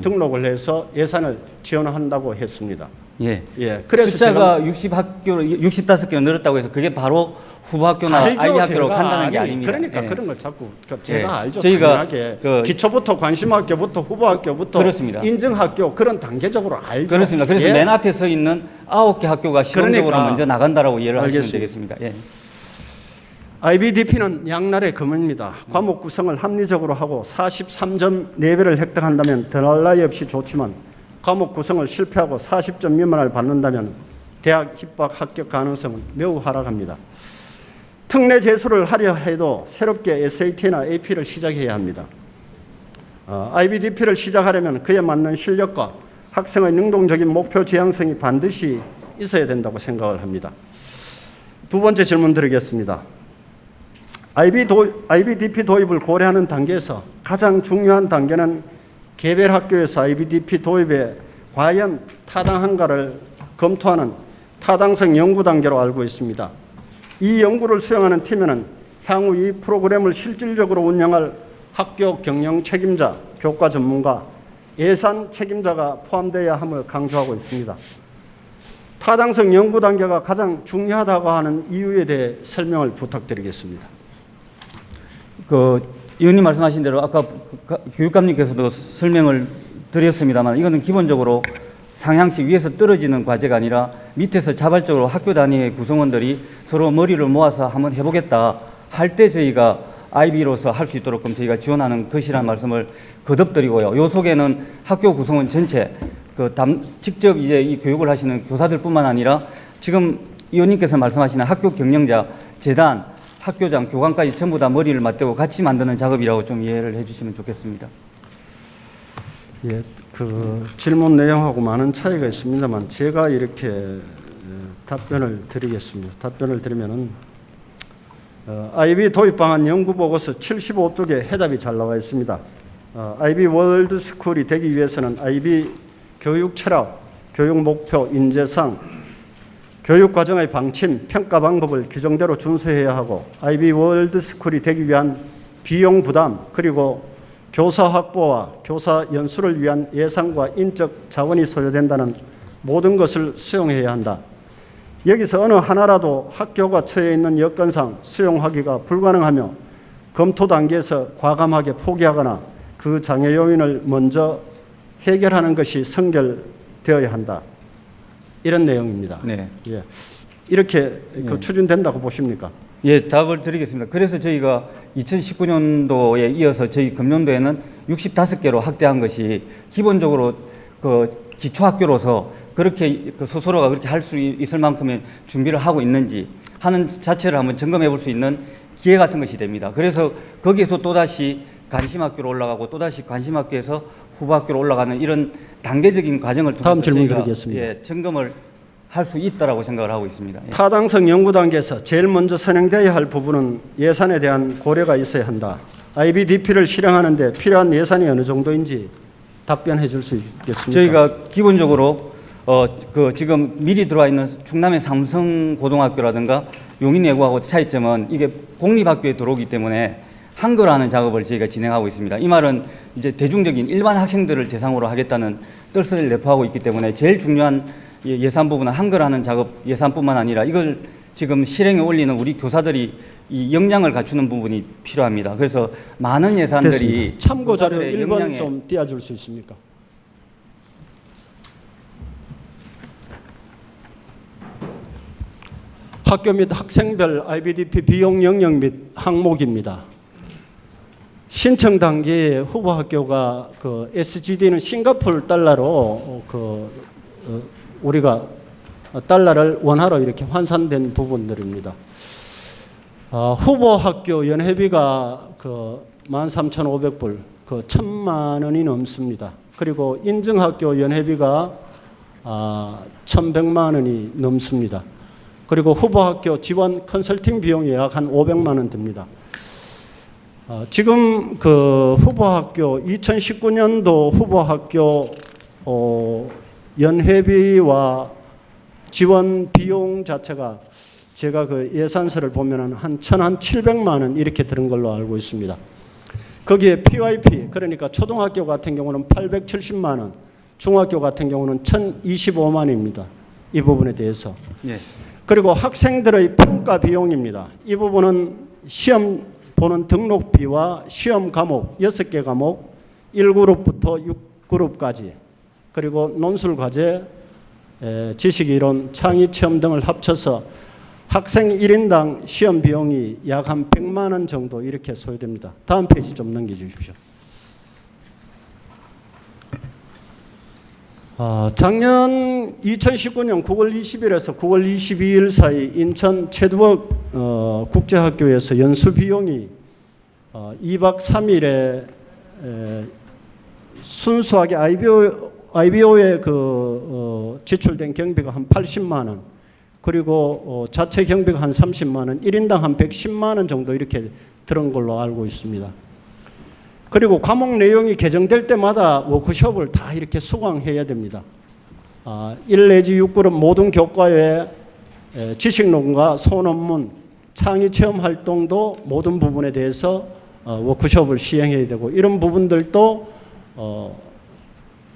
등록을 해서 예산을 지원한다고 했습니다. 예. 예, 그래서 숫자가 65개로 늘었다고 해서 그게 바로 후보학교나 알죠, IB 학교로 제가. 간다는 게 아니, 아닙니다. 그러니까 예. 그런 걸 자꾸 제가 예. 알죠. 저희가 당연하게 그 기초부터 관심학교부터 후보학교부터 그렇습니다. 인증학교 그런 단계적으로 알죠. 그렇습니다. 그래서 예. 맨 앞에 서 있는 9개 학교가 시범적으로 그러니까. 먼저 나간다라고 이해를 하시면 알겠습니다. 되겠습니다. 예. IBDP는 양날의 검입니다. 과목 구성을 합리적으로 하고 43점 4배를 획득한다면 더할 나위 없이 좋지만 과목 구성을 실패하고 40점 미만을 받는다면 대학 입학 합격 가능성은 매우 하락합니다. 특례 재수를 하려 해도 새롭게 SAT나 AP를 시작해야 합니다. IBDP를 시작하려면 그에 맞는 실력과 학생의 능동적인 목표 지향성이 반드시 있어야 된다고 생각을 합니다. 두 번째 질문 드리겠습니다. IBDP 도입을 고려하는 단계에서 가장 중요한 단계는 개별 학교에서 IBDP 도입에 과연 타당한가를 검토하는 타당성 연구 단계로 알고 있습니다. 이 연구를 수행하는 팀에는 향후 이 프로그램을 실질적으로 운영할 학교 경영 책임자, 교과 전문가, 예산 책임자가 포함되어야 함을 강조하고 있습니다. 타당성 연구 단계가 가장 중요하다고 하는 이유에 대해 설명을 부탁드리겠습니다. 그 의원님 말씀하신 대로 아까 교육감님께서도 설명을 드렸습니다만 이거는 기본적으로 상향식 위에서 떨어지는 과제가 아니라 밑에서 자발적으로 학교 단위의 구성원들이 서로 머리를 모아서 한번 해보겠다 할 때 저희가 IB로서 할 수 있도록 저희가 지원하는 것이라는 말씀을 거듭드리고요. 요 속에는 학교 구성원 전체 직접 이제 이 교육을 하시는 교사들뿐만 아니라 지금 의원님께서 말씀하시는 학교 경영자, 재단, 학교장, 교관까지 전부 다 머리를 맞대고 같이 만드는 작업이라고 좀 이해를 해주시면 좋겠습니다. 예, 그 질문 내용하고 많은 차이가 있습니다만 제가 이렇게 답변을 드리겠습니다. 답변을 드리면은 IB 도입 방안 연구 보고서 75쪽에 해답이 잘 나와 있습니다. IB 월드 스쿨이 되기 위해서는 IB 교육 철학, 교육 목표, 인재상, 교육 과정의 방침, 평가 방법을 규정대로 준수해야 하고 IB 월드 스쿨이 되기 위한 비용 부담 그리고 교사 확보와 교사 연수를 위한 예산과 인적 자원이 소요된다는 모든 것을 수용해야 한다. 여기서 어느 하나라도 학교가 처해 있는 여건상 수용하기가 불가능하며 검토 단계에서 과감하게 포기하거나 그 장애 요인을 먼저 해결하는 것이 선결되어야 한다. 이런 내용입니다. 네. 예. 이렇게 추진된다고 보십니까? 예, 답을 드리겠습니다. 그래서 저희가 2019년도에 이어서 저희 금년도에는 65개로 확대한 것이 기본적으로 그 기초학교로서 그렇게 그 스스로가 그렇게 할 수 있을 만큼의 준비를 하고 있는지 하는 자체를 한번 점검해 볼 수 있는 기회 같은 것이 됩니다. 그래서 거기에서 또다시 관심학교로 올라가고 또다시 관심학교에서 후보학교로 올라가는 이런 단계적인 과정을 통해서 다음 질문 저희가 드리겠습니다. 예, 점검을 할 수 있다라고 생각을 하고 있습니다. 예. 타당성 연구 단계에서 제일 먼저 선행되어야 할 부분은 예산에 대한 고려가 있어야 한다. IBDP를 실행하는 데 필요한 예산이 어느 정도인지 답변해 줄 수 있겠습니까? 저희가 기본적으로 지금 미리 들어와 있는 충남의 삼성고등학교라든가 용인예고하고 차이점은 이게 공립학교에 들어오기 때문에 한글화하는 작업을 저희가 진행하고 있습니다. 이 말은 이제 대중적인 일반 학생들을 대상으로 하겠다는 뜻을 내포하고 있기 때문에 제일 중요한 예산 부분은 한글화하는 작업 예산뿐만 아니라 이걸 지금 실행에 올리는 우리 교사들이 이 역량을 갖추는 부분이 필요합니다. 그래서 많은 예산들이 됐습니다. 참고 자료 교사들의 1번 역량에 좀 띄워줄 수 있습니까? 학교 및 학생별 IBDP 비용 영역 및 항목입니다. 신청 단계에 후보 학교가 그 SGD는 싱가포르 달러로 우리가 달러를 원화로 이렇게 환산된 부분들입니다. 후보 학교 연회비가 그 13,500불, 그 1,000만 원이 넘습니다. 그리고 인증학교 연회비가 1,100만 원이 넘습니다. 그리고 후보학교 지원 컨설팅 비용이 약 한 500만 원 듭니다. 지금 그 후보학교 2019년도 후보학교 연회비와 지원 비용 자체가 제가 그 예산서를 보면은 한 1,700만 원 이렇게 들은 걸로 알고 있습니다. 거기에 PYP 그러니까 초등학교 같은 경우는 870만 원, 중학교 같은 경우는 1,025만 원입니다. 이 부분에 대해서. 예. 그리고 학생들의 평가 비용입니다. 이 부분은 시험 보는 등록비와 시험 과목 6개 과목 1그룹부터 6그룹까지 그리고 논술 과제, 지식이론, 창의체험 등을 합쳐서 학생 1인당 시험 비용이 약 한 100만 원 정도 이렇게 소요됩니다. 다음 페이지 좀 넘겨주십시오. 작년 2019년 9월 20일에서 9월 22일 사이 인천 최두억 국제학교에서 연수 비용이 2박 3일에 순수하게 IBO에 지출된 경비가 한 80만 원, 그리고 자체 경비가 한 30만 원, 1인당 한 110만 원 정도 이렇게 들은 걸로 알고 있습니다. 그리고 과목 내용이 개정될 때마다 워크숍을 다 이렇게 수강해야 됩니다. 1 내지 6그룹 모든 교과에 지식론과 소논문, 창의체험 활동도 모든 부분에 대해서 워크숍을 시행해야 되고 이런 부분들도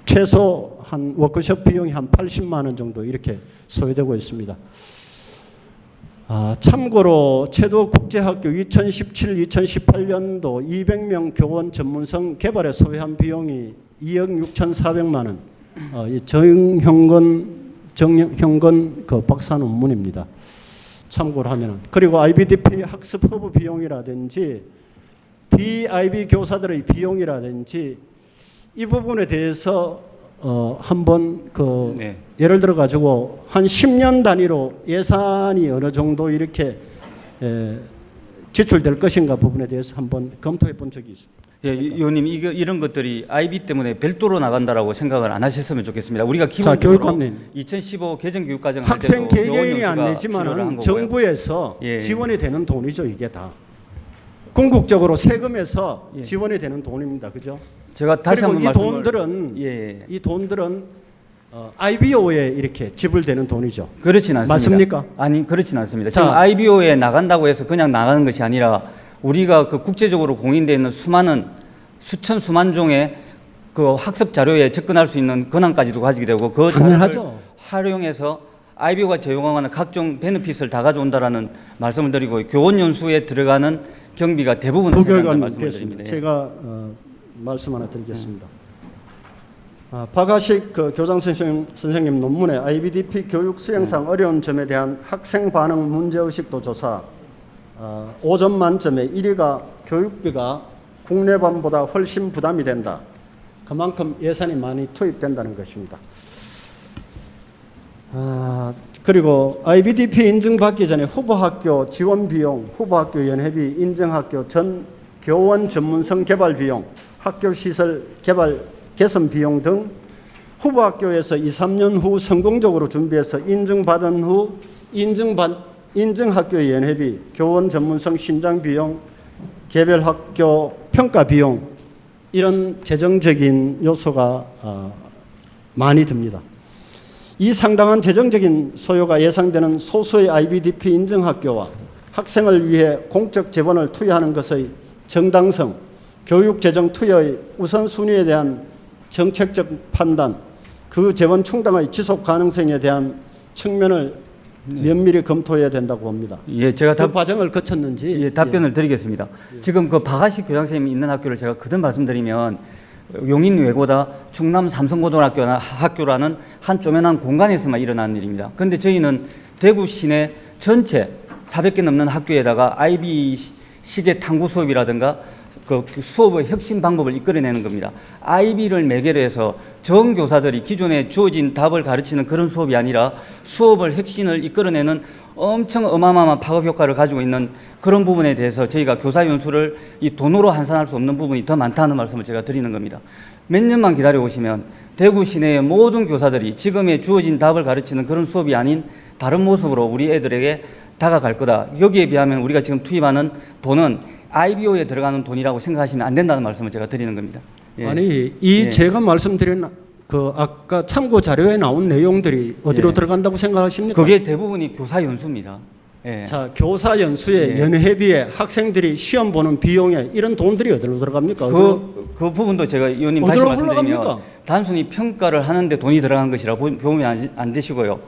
최소 한 워크숍 비용이 한 80만 원 정도 이렇게 소요되고 있습니다. 참고로 최도 국제학교 2017-2018년도 200명 교원 전문성 개발에 소요한 비용이 2억 6,400만 원. 정형건 그 박사 논문입니다. 참고로 하면은. 그리고 IBDP 학습 허브 비용이라든지 BIB 교사들의 비용이라든지 이 부분에 대해서 한번 네. 예를 들어 가지고 한 10년 단위로 예산이 어느 정도 이렇게 지출될 것인가 부분에 대해서 한번 검토해 본 적이 있습니다. 예, 의원님 이런 것들이 IB 때문에 별도로 나간다라고 생각을 안 하셨으면 좋겠습니다. 우리가 기본적으로 교육감님. 2015 개정교육과정 할 학생 때도 교원 개개인이 안 연수가 필요로 한 내지만은 거고요. 정부에서 예. 지원이 되는 돈이죠, 이게 다. 궁극적으로 세금에서 예. 지원이 되는 돈입니다, 그죠? 제가 다시 그리고 한번 이 돈들은 IBO에 이렇게 지불되는 돈이죠. 그렇진 않습니다. 맞습니까? 아니 그렇진 않습니다. 자, 지금 IBO에 나간다고 해서 그냥 나가는 것이 아니라 우리가 그 국제적으로 공인되어 있는 수많은 수만 종의 그 학습 자료에 접근할 수 있는 권한까지도 가지게 되고 그 자료를 당연하죠. 활용해서 IBO가 제공하는 각종 베네핏을 다 가져온다라는 말씀을 드리고 교원 연수에 들어가는 경비가 대부분을 차지한다는 말씀을 드립니다. 예. 제가 말씀 하나 드리겠습니다. 박하식 교장 선생님 논문에 IBDP 교육 수행상 어려운 점에 대한 학생 반응 문제의식도 조사 5점 만점에 1위가 교육비가 국내반보다 훨씬 부담이 된다. 그만큼 예산이 많이 투입된다는 것입니다. 그리고 IBDP 인증받기 전에 후보학교 지원 비용, 후보학교 연회비, 인증학교 전 교원 전문성 개발 비용, 학교 시설 개발 개선 비용 등 후보학교에서 2, 3년 후 성공적으로 준비해서 인증받은 후 인증학교 연회비, 교원 전문성 신장 비용, 개별 학교 평가 비용 이런 재정적인 요소가 많이 듭니다. 이 상당한 재정적인 소요가 예상되는 소수의 IBDP 인증학교와 학생을 위해 공적 재원을 투여하는 것의 정당성, 교육재정 투여의 우선순위에 대한 정책적 판단, 그 재원 충당의 지속 가능성에 대한 측면을 면밀히 검토해야 된다고 봅니다. 예, 제가 그 과정을 거쳤는지 예, 답변을 드리겠습니다. 지금 그 박하식 교장선생님이 있는 학교를 제가 거듭 말씀드리면 용인 외고다 충남 삼성고등학교라는 한 쪼매난 공간에서만 일어난 일입니다. 그런데 저희는 대구 시내 전체 400개 넘는 학교에다가 IB 시계 탐구 수업이라든가 그 수업의 혁신 방법을 이끌어내는 겁니다. IB를 매개로 해서 전 교사들이 기존에 주어진 답을 가르치는 그런 수업이 아니라 수업을 혁신을 이끌어내는 엄청 어마어마한 파급 효과를 가지고 있는 그런 부분에 대해서 저희가 교사 연수를 이 돈으로 환산할 수 없는 부분이 더 많다는 말씀을 제가 드리는 겁니다. 몇 년만 기다려 보시면 대구 시내의 모든 교사들이 지금의 주어진 답을 가르치는 그런 수업이 아닌 다른 모습으로 우리 애들에게 다가갈 거다. 여기에 비하면 우리가 지금 투입하는 돈은 IBO에 들어가는 돈이라고 생각하시면 안 된다는 말씀을 제가 드리는 겁니다. 예. 아니 예. 제가 말씀드린 그 아까 참고 자료에 나온 내용들이 어디로 예. 들어간다고 생각하십니까? 그게 대부분이 교사 연수입니다. 예. 자, 교사 연수에 예. 연회비에 학생들이 시험 보는 비용에 이런 돈들이 어디로 들어갑니까? 그 부분도 제가 의원님 다시 어디로 말씀드리면 흘러갑니까? 단순히 평가를 하는데 돈이 들어간 것이라 보면 안 되시고요.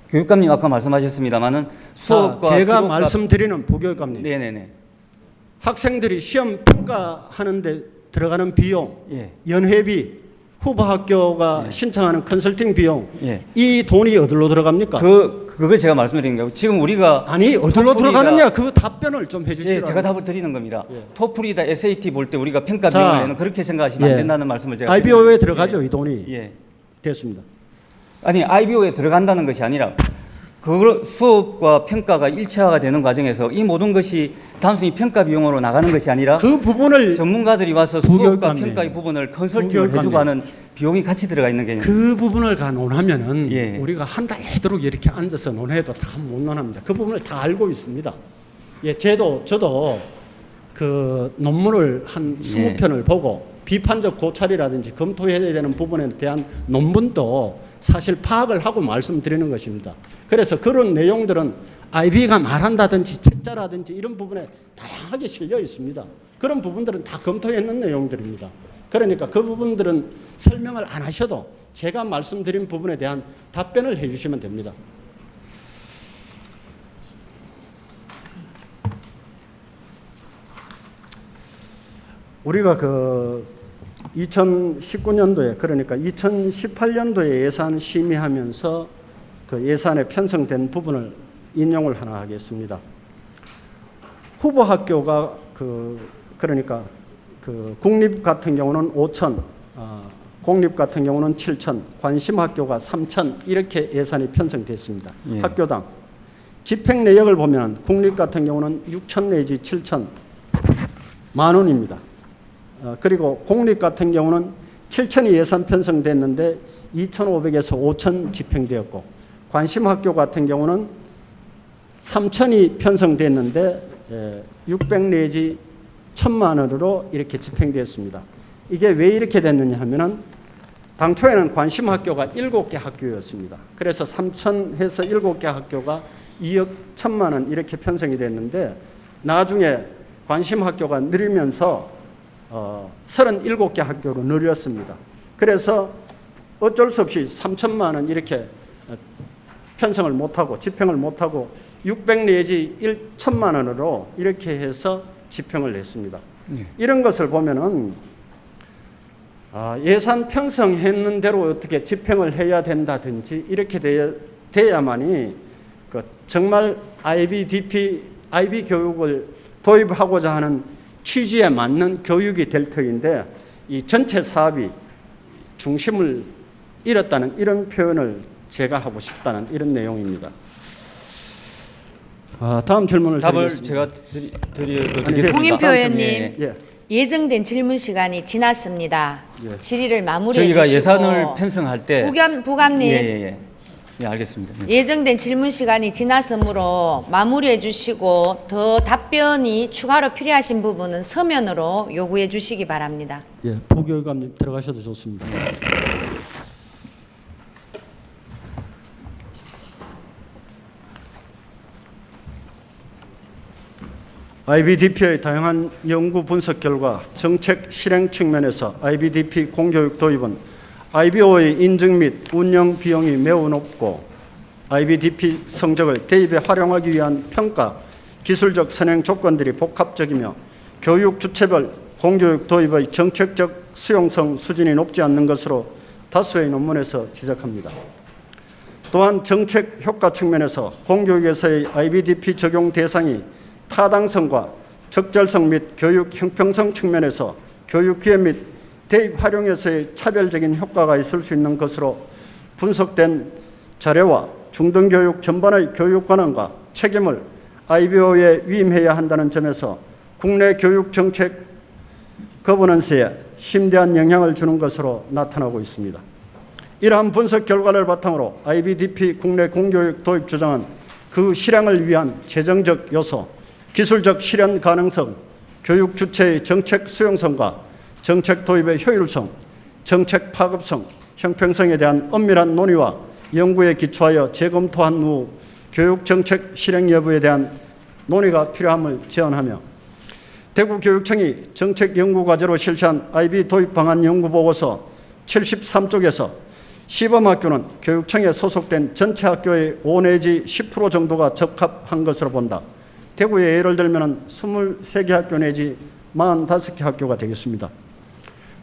교육감님 아까 말씀하셨습니다마는 자, 수업과 제가 기록과 말씀드리는 부교육감님, 네네네. 학생들이 시험 평가하는데 들어가는 비용, 예. 연회비, 후보 학교가 신청하는 컨설팅 비용, 예. 이 돈이 어디로 들어갑니까? 그걸 제가 말씀드린 거예요. 지금 우리가 아니 어디로 토플이다- 들어가느냐 그 답변을 좀 예, 해주시라고. 제가 답을 드리는 겁니다. 예. 토플이다 SAT 볼 때 우리가 평가 자, 비용을 내는 그렇게 생각하시면 예. 안 된다는 말씀을 제가 IBO에 드리는 들어가죠 거예요. 이 돈이. 예. 예. 됐습니다. 아니 IBO에 들어간다는 것이 아니라 그 수업과 평가가 일체화가 되는 과정에서 이 모든 것이 단순히 평가 비용으로 나가는 것이 아니라 그 부분을 전문가들이 와서 수업과 부교육감님. 평가의 부분을 컨설팅을 부교육감님. 해주고 하는 비용이 같이 들어가 있는 개념. 그 부분을 가 논하면은 예. 우리가 한 달 내도록 이렇게 앉아서 논해도 다 못 논합니다. 그 부분을 다 알고 있습니다. 예, 저도 그 논문을 한 20편을 보고 비판적 고찰이라든지 검토해야 되는 부분에 대한 논문도 사실 파악을 하고 말씀드리는 것입니다. 그래서 그런 내용들은 IB가 말한다든지 책자라든지 이런 부분에 다양하게 실려 있습니다. 그런 부분들은 다 검토했는 내용들입니다. 그러니까 그 부분들은 설명을 안 하셔도 제가 말씀드린 부분에 대한 답변을 해주시면 됩니다. 우리가 그 2019년도에 그러니까 2018년도에 예산 심의하면서 그 예산에 편성된 부분을 인용을 하나 하겠습니다. 후보 학교가 그러니까 그 국립 같은 경우는 5천, 공립 같은 경우는 7천, 관심 학교가 3천 이렇게 예산이 편성됐습니다. 예. 학교당 집행 내역을 보면 국립 같은 경우는 6천 내지 7천 만 원입니다. 그리고 공립 같은 경우는 7천이 예산 편성됐는데 2,500에서 5천 집행되었고 관심 학교 같은 경우는 3천이 편성됐는데 600 내지 1,000만 원으로 이렇게 집행되었습니다. 이게 왜 이렇게 됐느냐 하면은 당초에는 관심 학교가 7개 학교였습니다. 그래서 3천 해서 7개 학교가 2억 1,000만 원 이렇게 편성이 됐는데 나중에 관심 학교가 늘리면서 37개 학교로 늘렸습니다. 그래서 어쩔 수 없이 3천만 원 이렇게 편성을 못하고 집행을 못하고 600 내지 1,000만 원으로 이렇게 해서 집행을 했습니다. 이런 것을 보면은 예산 편성했는 대로 어떻게 집행을 해야 된다든지 이렇게 돼야만이 정말 IB 교육을 도입하고자 하는 취지에 맞는 교육이 될 터인데 이 전체 사업이 중심을 잃었다는 이런 표현을 제가 하고 싶다는 이런 내용입니다. 다음 질문을 답을 드리겠습니다. 제가 드리겠습니다. 홍인표 의원님. 예. 예정된 질문 시간이 지났습니다. 예. 질의를 마무리해 저희가 주시고 예산을 편성할 때 부감님 예, 알겠습니다. 예. 예정된 질문 시간이 지났으므로 마무리해 주시고 더 답변이 추가로 필요하신 부분은 서면으로 요구해 주시기 바랍니다. 예, 부교육감님 들어가셔도 좋습니다. IBDP의 다양한 연구 분석 결과 정책 실행 측면에서 IBDP 공교육 도입은 IBO의 인증 및 운영 비용이 매우 높고 IBDP 성적을 대입에 활용하기 위한 평가, 기술적 선행 조건들이 복합적이며 교육 주체별 공교육 도입의 정책적 수용성 수준이 높지 않는 것으로 다수의 논문에서 지적합니다. 또한 정책 효과 측면에서 공교육에서의 IBDP 적용 대상이 타당성과 적절성 및 교육 형평성 측면에서 교육 기회 및 대입 활용에서의 차별적인 효과가 있을 수 있는 것으로 분석된 자료와 중등교육 전반의 교육 권한과 책임을 IBO에 위임해야 한다는 점에서 국내 교육 정책 거버넌스에 심대한 영향을 주는 것으로 나타나고 있습니다. 이러한 분석 결과를 바탕으로 IBDP 국내 공교육 도입 주장은 그 실행을 위한 재정적 요소, 기술적 실현 가능성, 교육 주체의 정책 수용성과 정책 도입의 효율성, 정책 파급성, 형평성에 대한 엄밀한 논의와 연구에 기초하여 재검토한 후 교육 정책 실행 여부에 대한 논의가 필요함을 제언하며 대구교육청이 정책 연구 과제로 실시한 IB 도입 방안 연구 보고서 73쪽에서 시범학교는 교육청에 소속된 전체 학교의 5 내지 10% 정도가 적합한 것으로 본다. 대구의 예를 들면 23개 학교 내지 45개 학교가 되겠습니다.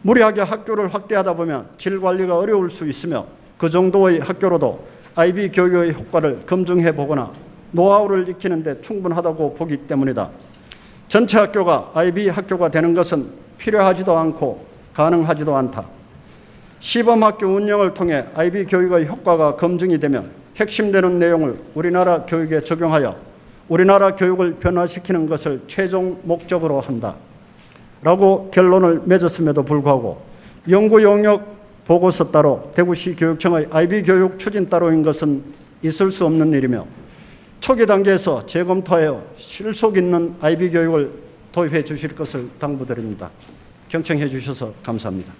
무리하게 학교를 확대하다 보면 질 관리가 어려울 수 있으며 그 정도의 학교로도 IB 교육의 효과를 검증해 보거나 노하우를 익히는 데 충분하다고 보기 때문이다. 전체 학교가 IB 학교가 되는 것은 필요하지도 않고 가능하지도 않다. 시범학교 운영을 통해 IB 교육의 효과가 검증이 되면 핵심되는 내용을 우리나라 교육에 적용하여 우리나라 교육을 변화시키는 것을 최종 목적으로 한다. 라고 결론을 맺었음에도 불구하고 연구 용역 보고서 따로 대구시 교육청의 IB 교육 추진 따로인 것은 있을 수 없는 일이며 초기 단계에서 재검토하여 실속 있는 IB 교육을 도입해 주실 것을 당부드립니다. 경청해 주셔서 감사합니다.